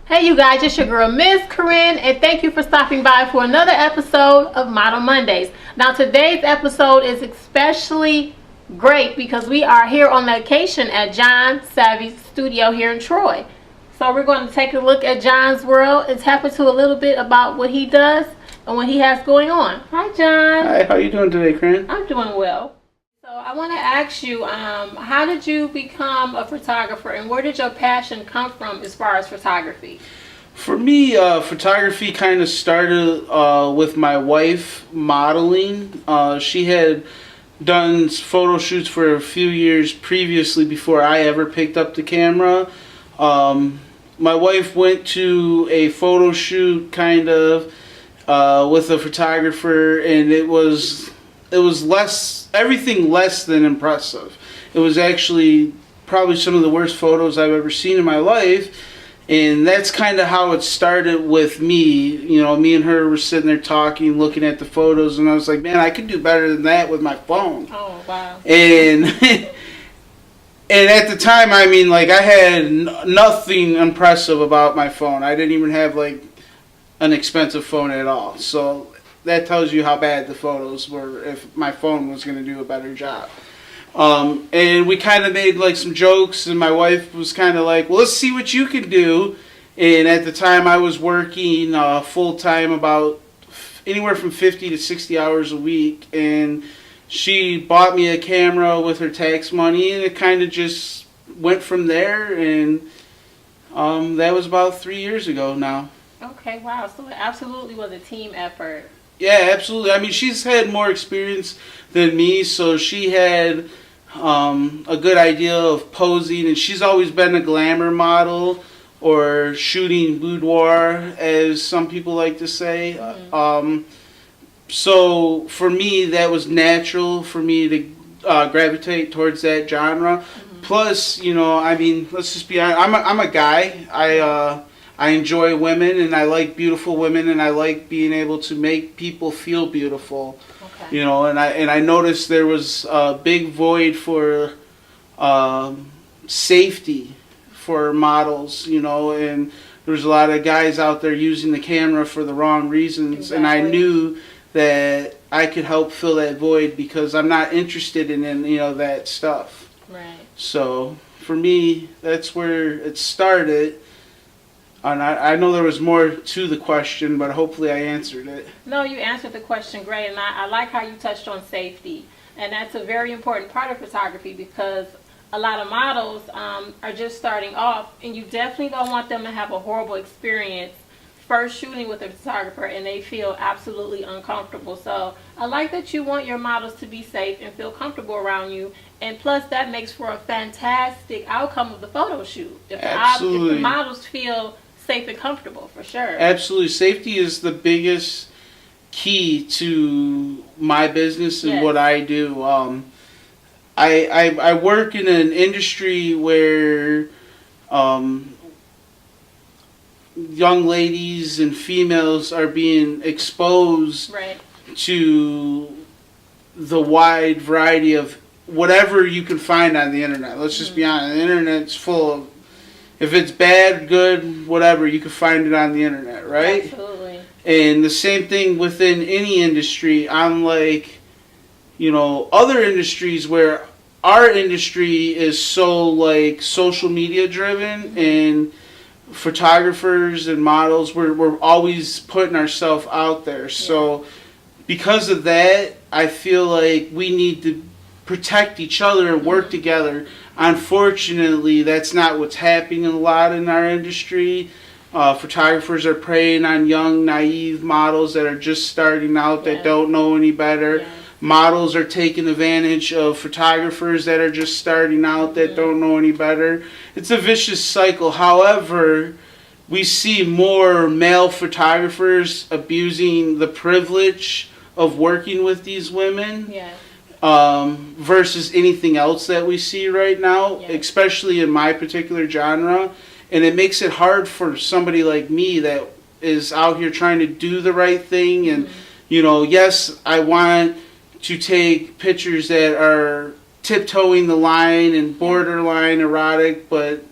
Hey you guys, it's your girl Miss Corrin, and thank you for stopping by for another episode of Model Mondays. Now today's episode is especially great because we are here on location at John Saavi's studio here in Troy. So we're going to take a look at John's world and tap into a little bit about what he does and what he has going on. Hi John. Hi, how you doing today, Corrin? I'm doing well. So I want to ask you, how did you become a photographer, and where did your passion come from as far as photography? For me, photography kind of started with my wife modeling. She had done photo shoots for a few years previously before I ever picked up the camera. My wife went to a photo shoot kind of with a photographer, and it was everything less than impressive. It was actually probably some of the worst photos I've ever seen in my life, and that's kind of how it started with me. You know, me and her were sitting there talking, looking at the photos, and I was like, man, I could do better than that with my phone. Oh, wow. And and at the time, I mean, like, I had nothing impressive about my phone. I didn't even have, like, an expensive phone at all. So that tells you how bad the photos were if my phone was going to do a better job. And we kind of made like some jokes, and my wife was kind of like, well, let's see what you can do. And at the time I was working full-time, about anywhere from 50 to 60 hours a week, and she bought me a camera with her tax money, and it kind of just went from there. And that was about 3 years ago now. Okay, wow. So it absolutely was a team effort. Yeah, absolutely. I mean, she's had more experience than me, so she had a good idea of posing, and she's always been a glamour model or shooting boudoir, as some people like to say. Mm-hmm. So for me, that was natural for me to gravitate towards that genre. Mm-hmm. Plus, you know, I mean, let's just be honest, I'm a guy. I enjoy women, and I like beautiful women, and I like being able to make people feel beautiful. Okay. You know, and I noticed there was a big void for safety for models, you know, and there was a lot of guys out there using the camera for the wrong reasons. Exactly. And I knew that I could help fill that void because I'm not interested in you know, that stuff. Right. So for me, that's where it started. And I know there was more to the question, but hopefully I answered it. No, you answered the question great, and I like how you touched on safety. And that's a very important part of photography because a lot of models are just starting off, and you definitely don't want them to have a horrible experience first shooting with a photographer and they feel absolutely uncomfortable. So I like that you want your models to be safe and feel comfortable around you, and plus that makes for a fantastic outcome of the photo shoot. If the models feel safe and comfortable, for sure. Absolutely. Safety is the biggest key to my business and what I do. I work in an industry where young ladies and females are being exposed to the wide variety of whatever you can find on the internet. Let's just be honest. The internet's full of, if it's bad, good, whatever, you can find it on the internet, right? Absolutely. And the same thing within any industry. Unlike, you know, other industries where our industry is so like social media driven, and photographers and models, we're always putting ourselves out there. So because of that, I feel like we need to protect each other and work together. Unfortunately, that's not what's happening a lot in our industry. Photographers are preying on young, naive models that are just starting out, that don't know any better. Models are taking advantage of photographers that are just starting out, that don't know any better. It's a vicious cycle. However, we see more male photographers abusing the privilege of working with these women. Versus anything else that we see right now, especially in my particular genre. And it makes it hard for somebody like me that is out here trying to do the right thing. And, you know, yes, I want to take pictures that are tiptoeing the line and borderline erotic, but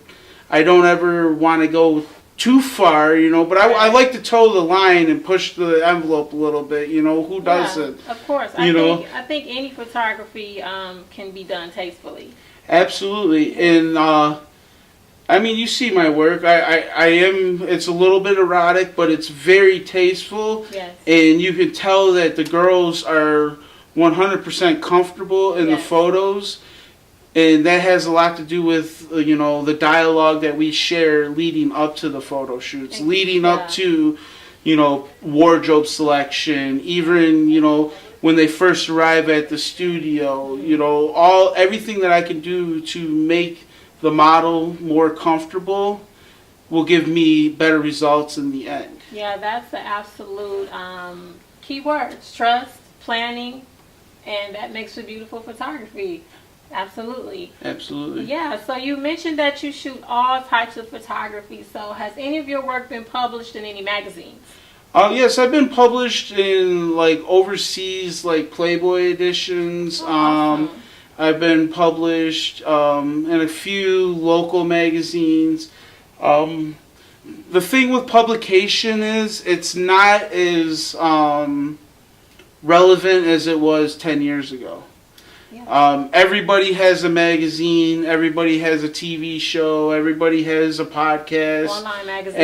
I don't ever want to go too far, you know, but I like to toe the line and push the envelope a little bit, you know. Who doesn't? Of course. I think any photography can be done tastefully. Absolutely. And I mean, you see my work. I am, it's a little bit erotic, but it's very tasteful. Yes. And you can tell that the girls are 100% comfortable in the photos. And that has a lot to do with, you know, the dialogue that we share leading up to the photo shoots, leading up to, you know, wardrobe selection, even, you know, when they first arrive at the studio, you know, everything that I can do to make the model more comfortable will give me better results in the end. Yeah, that's the absolute key words: trust, planning, and that makes for beautiful photography. Absolutely. Absolutely. Yeah, so you mentioned that you shoot all types of photography. So has any of your work been published in any magazines? Yes, I've been published in like overseas, like Playboy editions. Awesome. I've been published in a few local magazines. The thing with publication is it's not as relevant as it was 10 years ago. Yeah. Everybody has a magazine, everybody has a TV show, everybody has a podcast. Online magazine.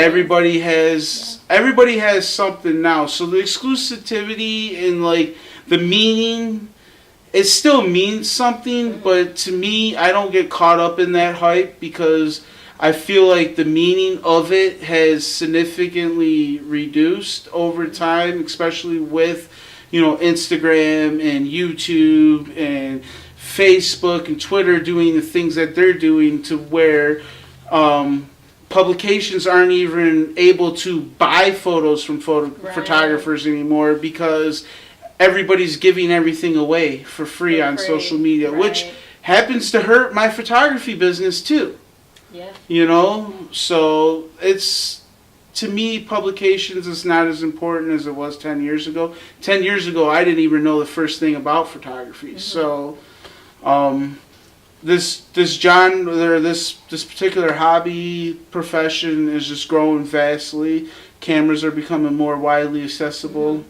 Everybody has something now. So the exclusivity and like the meaning, it still means something, but to me, I don't get caught up in that hype because I feel like the meaning of it has significantly reduced over time, especially with, you know, Instagram and YouTube and Facebook and Twitter doing the things that they're doing, to where publications aren't even able to buy photos from photographers anymore because everybody's giving everything away for free on social media, which happens to hurt my photography business too. Yeah. You know, so it's, to me, publications is not as important as it was 10 years ago. 10 years ago, I didn't even know the first thing about photography. So this genre, this particular hobby profession is just growing vastly. Cameras are becoming more widely accessible.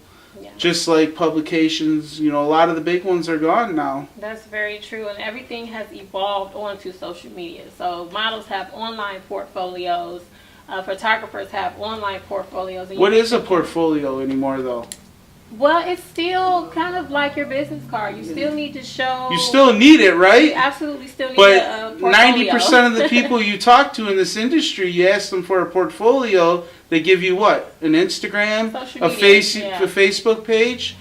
Just like publications, you know, a lot of the big ones are gone now. That's very true, and everything has evolved onto social media. So models have online portfolios, photographers have online portfolios. What is a portfolio anymore, though? Well, it's still kind of like your business card. You still need to show. You still need it, right? You absolutely still need a portfolio. But 90% of the people you talk to in this industry, you ask them for a portfolio, they give you what? An Instagram, a Facebook page?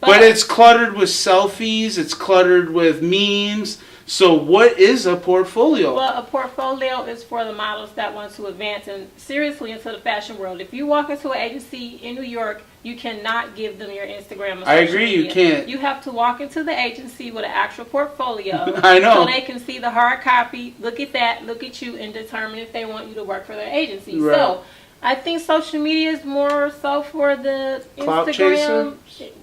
But it's cluttered with selfies, it's cluttered with memes. So what is a portfolio? Well, a portfolio is for the models that want to advance seriously into the fashion world. If you walk into an agency in New York, you cannot give them your Instagram or social I agree, media. You can't. You have to walk into the agency with an actual portfolio. I know. So they can see the hard copy, look at that, look at you, and determine if they want you to work for their agency. Right. So I think social media is more so for the clout Instagram,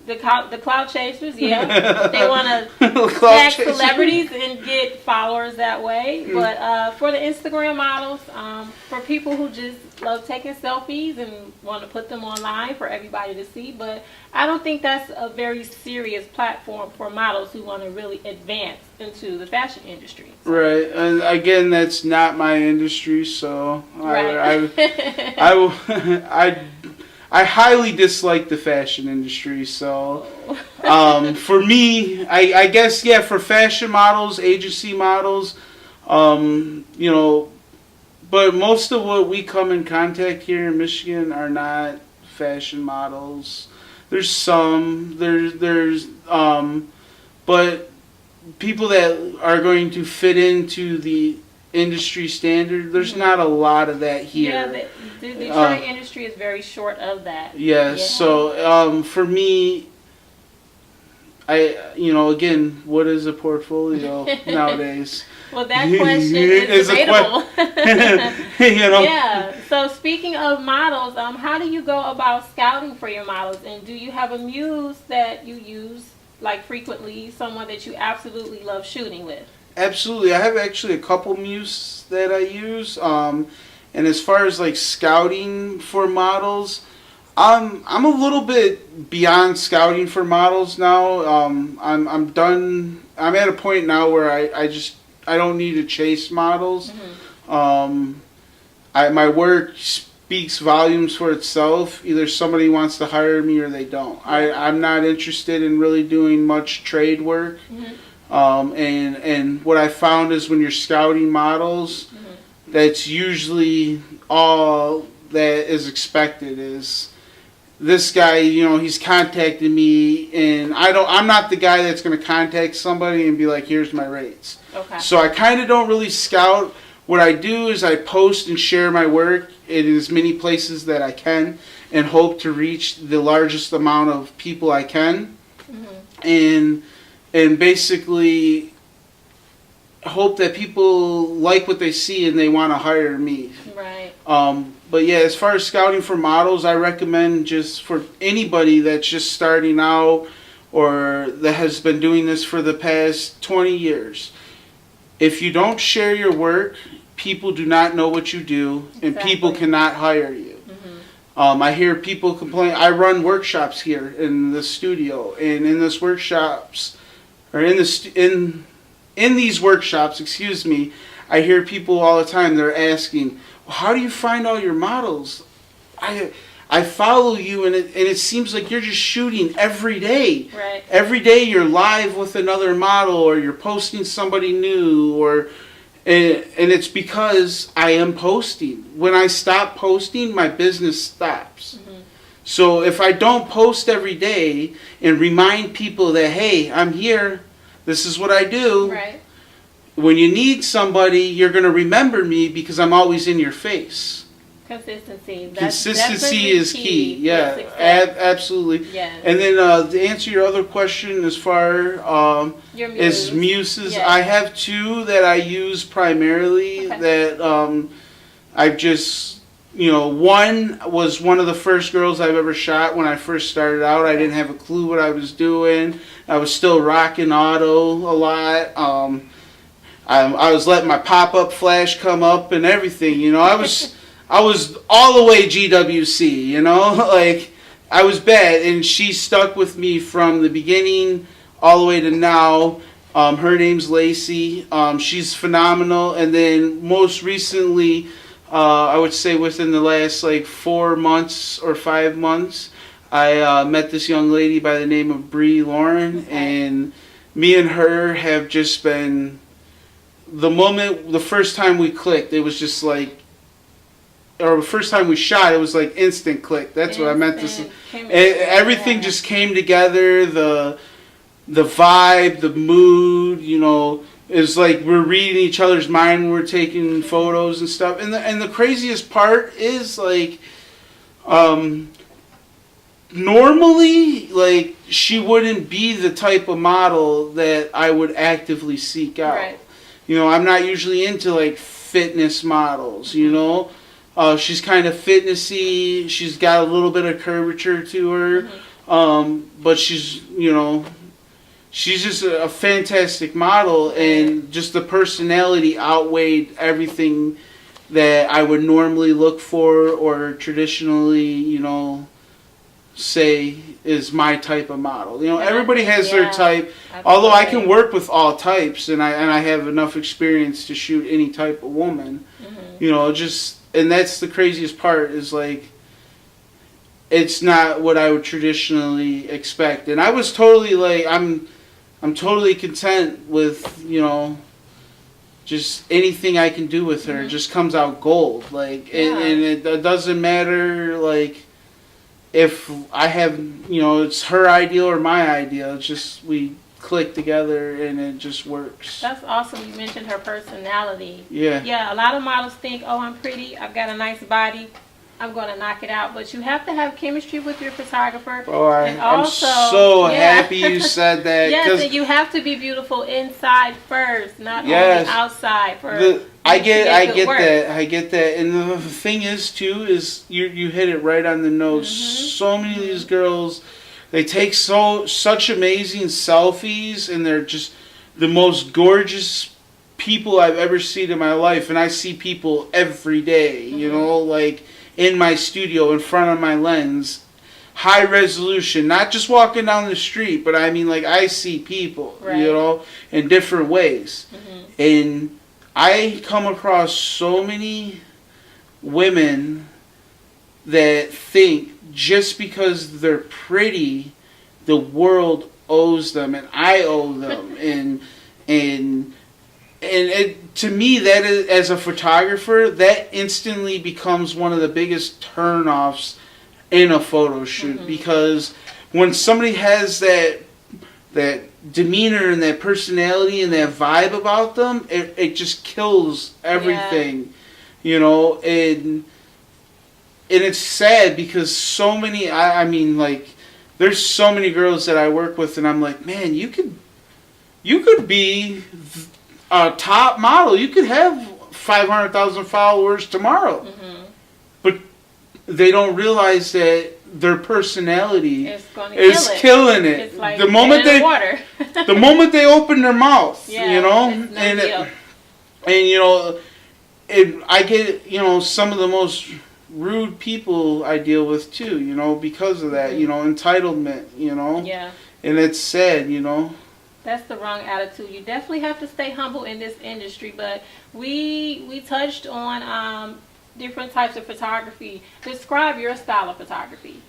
the clout chasers. Yeah, they want to tag celebrities and get followers that way. But for the Instagram models, for people who just love taking selfies and want to put them online for everybody to see. But I don't think that's a very serious platform for models who want to really advance into the fashion industry. So. Right, and again, that's not my industry, so I highly dislike the fashion industry. So for me, I guess, yeah, for fashion models, agency models, you know, but most of what we come in contact here in Michigan are not fashion models. There's some, but people that are going to fit into the industry standard, there's not a lot of that here. Yeah, the Detroit industry is very short of that. Yes, yeah. So for me, again, what is a portfolio nowadays? Well, that question is debatable. You know? Yeah. So speaking of models, how do you go about scouting for your models? And do you have a muse that you use like frequently, someone that you absolutely love shooting with? Absolutely. I have actually a couple muses that I use. And as far as like scouting for models, I'm a little bit beyond scouting for models now. I'm done. I'm at a point now where I don't need to chase models. My work speaks volumes for itself. Either somebody wants to hire me or they don't. I'm not interested in really doing much trade work. And what I found is when you're scouting models, that's usually all that is expected is this guy, he's contacted me, and I'm not the guy that's going to contact somebody and be like, here's my rates. Okay. So I kind of don't really scout. What I do is I post and share my work in as many places that I can and hope to reach the largest amount of people I can. And basically hope that people like what they see and they want to hire me. Right. But yeah, as far as scouting for models, I recommend just for anybody that's just starting out or that has been doing this for the past 20 years. If you don't share your work, people do not know what you do, and people cannot hire you. I hear people complain. I run workshops here in the studio, and in these workshops, excuse me, I hear people all the time. They're asking, well, "How do you find all your models? I follow you, and it seems like you're just shooting every day. Right. Every day you're live with another model, or you're posting somebody new, and it's because I am posting. When I stop posting, my business stops. So if I don't post every day and remind people that, hey, I'm here, this is what I do. Right. When you need somebody, you're going to remember me because I'm always in your face. Consistency. Consistency is key. Yeah, absolutely. Yes. And then to answer your other question, as far as muses, yes. I have two that I use primarily. Okay. That I've just, one was one of the first girls I've ever shot when I first started out. I didn't have a clue what I was doing. I was still rocking auto a lot. I was letting my pop-up flash come up and everything. I was all the way GWC, like I was bad, and she stuck with me from the beginning all the way to now. Her name's Lacey. She's phenomenal. And then most recently, I would say within the last 4 months or 5 months, I met this young lady by the name of Bree Lauren, and me and her have just been, the first time we clicked, it was just or the first time we shot, it was instant click. That's what I meant to say. Everything just came together. The vibe, the mood, it's like we're reading each other's mind when we're taking photos and stuff. And the craziest part is normally she wouldn't be the type of model that I would actively seek out. Right. I'm not usually into fitness models. She's kind of fitnessy. She's got a little bit of curvature to her, but she's just a fantastic model, and just the personality outweighed everything that I would normally look for or traditionally, say is my type of model. Everybody has their type. Absolutely. Although I can work with all types, and I have enough experience to shoot any type of woman. And that's the craziest part is it's not what I would traditionally expect. And I was totally I'm totally content with, just anything I can do with her just comes out gold. And it doesn't matter if I have, it's her ideal or my ideal. It's just we click together and it just works. That's awesome. You mentioned her personality. Yeah. A lot of models think, oh, I'm pretty, I've got a nice body, I'm going to knock it out. But you have to have chemistry with your photographer. Oh, I'm so happy you said that. Yes, and you have to be beautiful inside first, not only outside. I get that. And the thing is too is you hit it right on the nose. So many of these girls, they take such amazing selfies, and they're just the most gorgeous people I've ever seen in my life, and I see people every day, you know, like in my studio, in front of my lens, high resolution, not just walking down the street, but I mean, like, I see people, you know, in different ways. And I come across so many women that think just because they're pretty, the world owes them, and I owe them, and it, to me, that is, as a photographer, that instantly becomes one of the biggest turnoffs in a photo shoot, because when somebody has that demeanor and that personality and that vibe about them, it just kills everything, you know, and it's sad because so many, I mean, like, there's so many girls that I work with, and I'm like, man, you could be a top model. You could have 500,000 followers tomorrow. But they don't realize that their personality is killing it. It's like the moment the moment they open their mouth, you know, and you know, I get, you know, some of the most rude people I deal with too, you know, because of that, you know, entitlement, you know. And it's sad, you know. That's the wrong attitude. You definitely have to stay humble in this industry. But we touched on different types of photography. Describe your style of photography.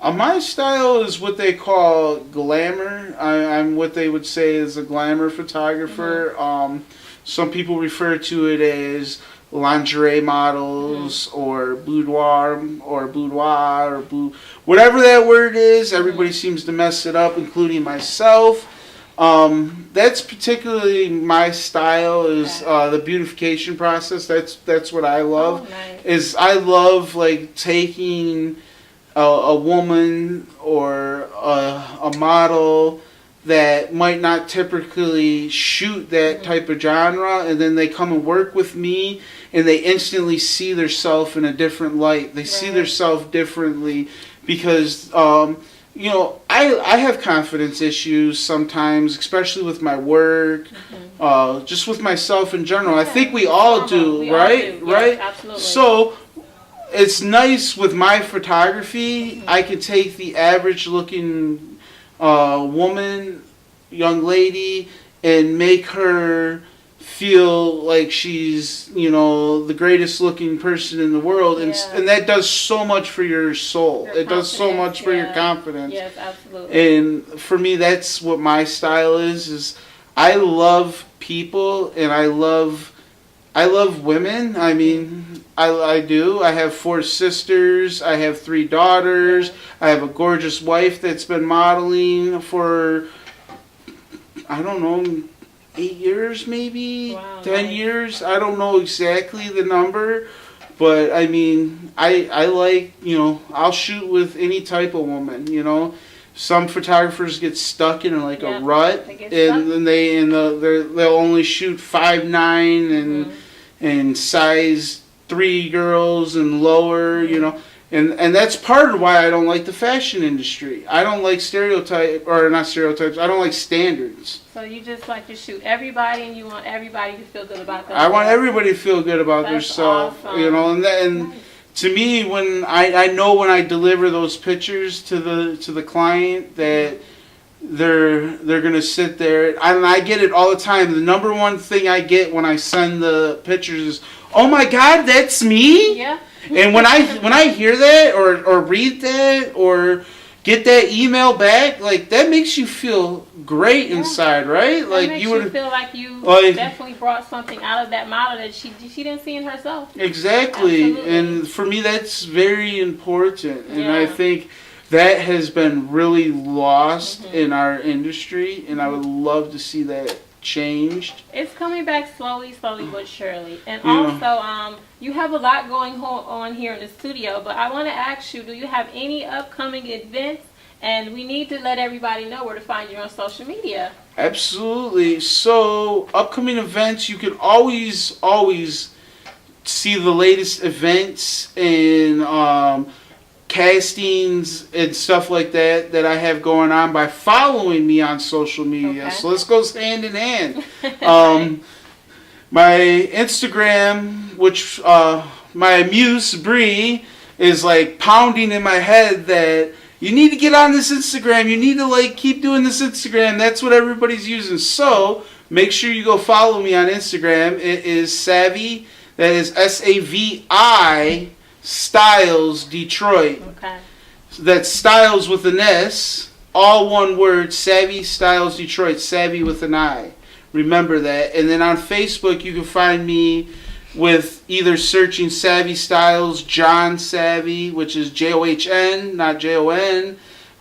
My style is what they call glamour. I'm what they would say is a glamour photographer. Some people refer to it as lingerie models or boudoir whatever that word is. Everybody seems to mess it up, including myself. That's particularly my style, is the beautification process. That's what I love. Is I love, like, taking a woman or a model that might not typically shoot that type of genre, and then they come and work with me, and they instantly see their self in a different light. They see their self differently because, you know, I have confidence issues sometimes, especially with my work, just with myself in general. I think we all do, right? Right? Yes, absolutely. So it's nice with my photography. I can take the average looking woman, young lady, and make her feel like she's, you know, the greatest looking person in the world, and that does so much for your soul. It does so much for your confidence. Yes, absolutely. And for me, that's what my style is I love people, and I love women. I mean, I do. I have 4 sisters. I have 3 daughters. I have a gorgeous wife that's been modeling for, I don't know, 8 years maybe, 10 years. I don't know exactly the number, but I mean, I like, you know, I'll shoot with any type of woman, you know. Some photographers get stuck in like a rut, and then they'll only shoot 5'9" and size 3 girls and lower, you know. And that's part of why I don't like the fashion industry. I don't like not stereotypes, I don't like standards. So you just like to shoot everybody, and you want everybody to feel good about themselves. I want everybody to feel good about themselves, awesome. You know, and to me, when I know when I deliver those pictures to the client that they're gonna sit there, and I get it all the time. The number one thing I get when I send the pictures is, "Oh my God, that's me!" Yeah. And when I hear that or read that or get that email back, like, that makes you feel great inside, right? That like makes you feel like you definitely brought something out of that model that she didn't see in herself. Exactly. Absolutely. And for me, that's very important, and I think that has been really lost in our industry, and I would love to see that changed. It's coming back slowly but surely. And also, you have a lot going on here in the studio, but I want to ask you, do you have any upcoming events? And we need to let everybody know where to find you on social media. Absolutely. So, upcoming events, you can always see the latest events and castings and stuff like that I have going on by following me on social media. So this goes hand in hand. My Instagram, which my muse Bree is like pounding in my head that you need to get on this Instagram. You need to like keep doing this Instagram. That's what everybody's using. So make sure you go follow me on Instagram. It is Saavi. That is SAVI Styles Detroit. Okay. That's Styles with an S. All one word. SaviStylesDetroit. Saavi with an I. Remember that. And then on Facebook you can find me with either searching Saavi Styles, John Saavi, which is JOHN, not JON.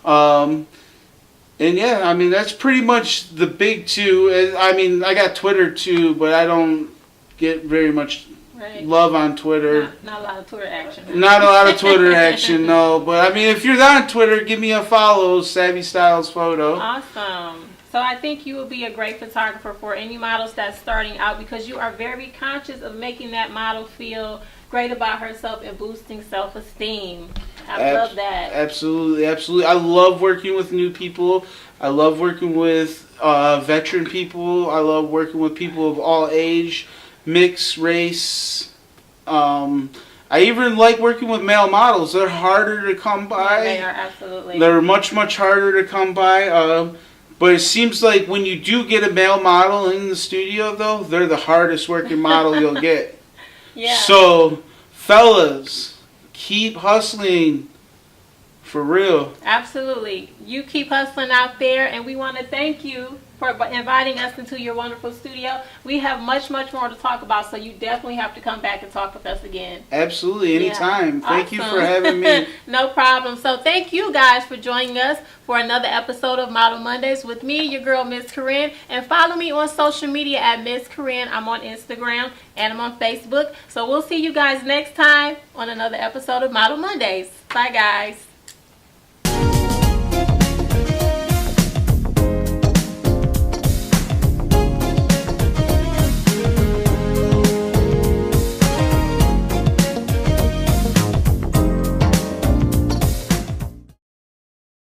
And yeah, I mean, that's pretty much the big two. I mean, I got Twitter too, but I don't get very much love on Twitter. Not a lot of Twitter action. Not a lot of Twitter action, no. But I mean, if you're on Twitter, give me a follow, Saavi Styles Photo. Awesome. So I think you will be a great photographer for any models that's starting out, because you are very conscious of making that model feel great about herself and boosting self-esteem. I love that. Absolutely, absolutely. I love working with new people. I love working with veteran people. I love working with people of all age, mixed race. I even like working with male models. They're harder to come by. Yeah, they are, absolutely. They're much, much harder to come by. But it seems like when you do get a male model in the studio, though, they're the hardest working model you'll get. Yeah. So, fellas, keep hustling. For real. Absolutely. You keep hustling out there, and we want to thank you for inviting us into your wonderful studio. We have much, much more to talk about, so you definitely have to come back and talk with us again. Absolutely. Anytime. Yeah. Thank you Awesome. for having me. No problem. So thank you guys for joining us for another episode of Model Mondays with me, your girl, Miss Corrin. And follow me on social media at Miss Corrin. I'm on Instagram and I'm on Facebook. So we'll see you guys next time on another episode of Model Mondays. Bye, guys.